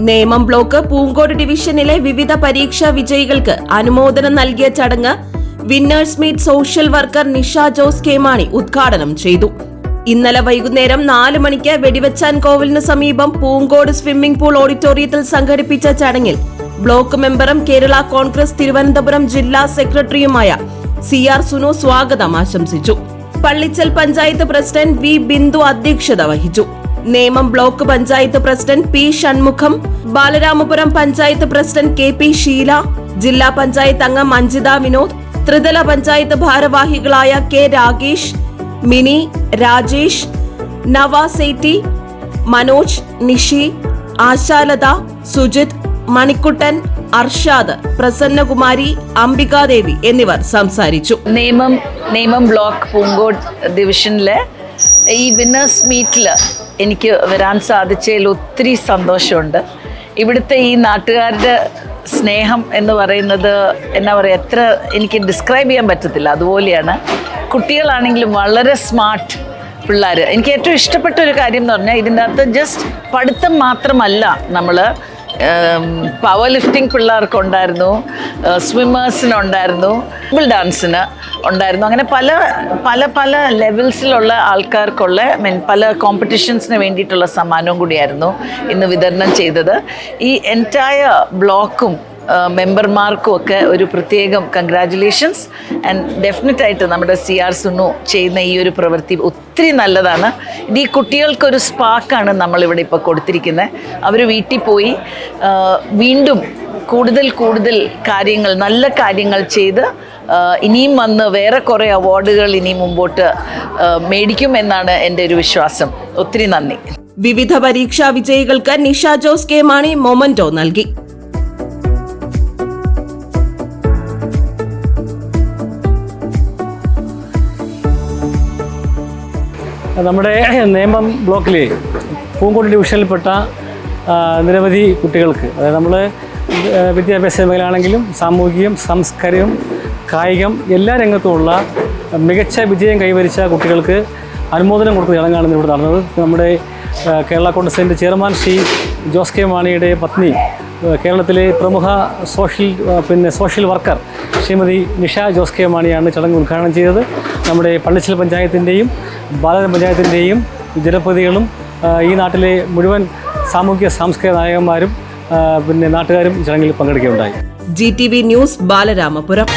Nemom block Poonkode ഡിവിഷനിലെ വിവിധ പരീക്ഷാ വിജയികൾക്ക് അനുമോദനം നൽകിയ ചടങ്ങ് winners meet social worker Nisha Jose K Mani ഉദ്ഘാടനം ചെയ്തു. ഇന്നലെ വൈകുന്നേരം 4 മണിക്ക് വെടിവച്ചാൻ കോവിലിന് സമീപം പൂങ്കോട് സ്വിമ്മിംഗ് പൂൾ ഓഡിറ്റോറിയത്തിൽ സംഘടിപ്പിച്ച ചടങ്ങിൽ ബ്ലോക്ക് മെമ്പറും കേരള കോൺഗ്രസ് തിരുവനന്തപുരം ജില്ലാ സെക്രട്ടറിയുമായ CR സുനു സ്വാഗതം ആശംസിച്ചു. പള്ളിച്ചൽ പഞ്ചായത്ത് പ്രസിഡന്റ് വി ബിന്ദു അധ്യക്ഷത വഹിച്ചു. Nemam block panchayat president P Shanmugham, Balaramapuram panchayat president KP Sheela, ജില്ലാ പഞ്ചായത്ത് അംഗം മഞ്ജിത വിനോദ്, ത്രിതല പഞ്ചായത്ത് ഭാരവാഹികളായ K രാഗേഷ്, മിനി, രാജേഷ്, നവാസേറ്റി, മനോജ്, നിഷി, ആശാലത, സുജിത്, മണിക്കുട്ടൻ, അർഷാദ്, പ്രസന്നകുമാരി, അംബികാദേവി എന്നിവർ സംസാരിച്ചു. നേമം ബ്ലോക്ക് പൂങ്കോട് ഡിവിഷനിലെ ഈ വിന്നേഴ്സ് മീറ്റിൽ എനിക്ക് വരാൻ സാധിച്ചതിൽ ഒത്തിരി സന്തോഷമുണ്ട്. ഇവിടുത്തെ ഈ നാട്ടുകാരുടെ സ്നേഹം എന്ന് പറയുന്നത് എന്നാ പറയുക, എത്ര എനിക്ക് ഡിസ്ക്രൈബ് ചെയ്യാൻ പറ്റത്തില്ല. അതുപോലെയാണ് കുട്ടികളാണെങ്കിലും വളരെ സ്മാർട്ട് പിള്ളേർ. എനിക്ക് ഏറ്റവും ഇഷ്ടപ്പെട്ട ഒരു കാര്യം എന്ന് പറഞ്ഞാൽ ഇതിൻ്റെ അകത്ത് ജസ്റ്റ് പഠിത്തം മാത്രമല്ല, നമ്മൾ പവർ ലിഫ്റ്റിംഗ് പിള്ളേർക്കുണ്ടായിരുന്നു, സ്വിമ്മേഴ്സിനുണ്ടായിരുന്നു, ഡാൻസിന് ഉണ്ടായിരുന്നു. അങ്ങനെ പല ലെവൽസിലുള്ള ആൾക്കാർക്കുള്ള പല കോമ്പറ്റീഷൻസിന് വേണ്ടിയിട്ടുള്ള സമ്മാനവും കൂടിയായിരുന്നു ഇന്ന് വിതരണം ചെയ്തത്. ഈ എൻറ്റയർ ബ്ലോക്കും മെമ്പർമാർക്കും ഒക്കെ ഒരു പ്രത്യേകം കൺഗ്രാജുലേഷൻസ്. ആൻഡ് ഡെഫിനറ്റായിട്ട് നമ്മുടെ CR സുനു ചെയ്യുന്ന ഈ ഒരു പ്രവൃത്തി ഒത്തിരി നല്ലതാണ്. ഇത് ഈ കുട്ടികൾക്കൊരു സ്പാർക്കാണ് നമ്മളിവിടെ ഇപ്പോൾ കൊടുത്തിരിക്കുന്നത്. അവർ വീട്ടിൽ പോയി വീണ്ടും കൂടുതൽ കാര്യങ്ങൾ, നല്ല കാര്യങ്ങൾ ചെയ്ത് ഇനിയും വന്ന് വേറെ കുറേ അവാർഡുകൾ ഇനി മുമ്പോട്ട് മേടിക്കുമെന്നാണ് എൻ്റെ ഒരു വിശ്വാസം. ഒത്തിരി നന്ദി. വിവിധ പരീക്ഷാ വിജയികൾക്ക് നിഷ ജോസ് കെ മാണി മൊമന്റോ നൽകി. നമ്മുടെ നേമം ബ്ലോക്കിലെ പൂങ്കോട് ഡിവിഷനിൽപ്പെട്ട നിരവധി കുട്ടികൾക്ക്, അതായത് നമ്മൾ വിദ്യാഭ്യാസ മേഖലയാണെങ്കിലും സാമൂഹികം, സാംസ്കാരികം, കായികം എല്ലാ രംഗത്തുമുള്ള മികച്ച വിജയം കൈവരിച്ച കുട്ടികൾക്ക് അനുമോദനം കൊടുക്കുന്ന ചടങ്ങാണ് ഇവിടെ നടന്നത്. നമ്മുടെ കേരള കോൺഗ്രസിൻ്റെ ചെയർമാൻ ശ്രീ ജോസ് കെ മാണിയുടെ പത്നി, കേരളത്തിലെ പ്രമുഖ സോഷ്യൽ വർക്കർ ശ്രീമതി നിഷ ജോസ് കെ മാണിയാണ് ചടങ്ങ് ഉദ്ഘാടനം ചെയ്തത്. നമ്മുടെ പള്ളിച്ചൽ പഞ്ചായത്തിൻ്റെയും ബാലരാമപുരം പഞ്ചായത്തിൻ്റെയും ജനപ്രതിനിധികളും ഈ നാട്ടിലെ മുഴുവൻ സാമൂഹിക സാംസ്കാരിക നായകന്മാരും നാട്ടുകാരും ചടങ്ങിൽ പങ്കെടുക്കുകയുണ്ടായി. GTV news, Balaramapuram.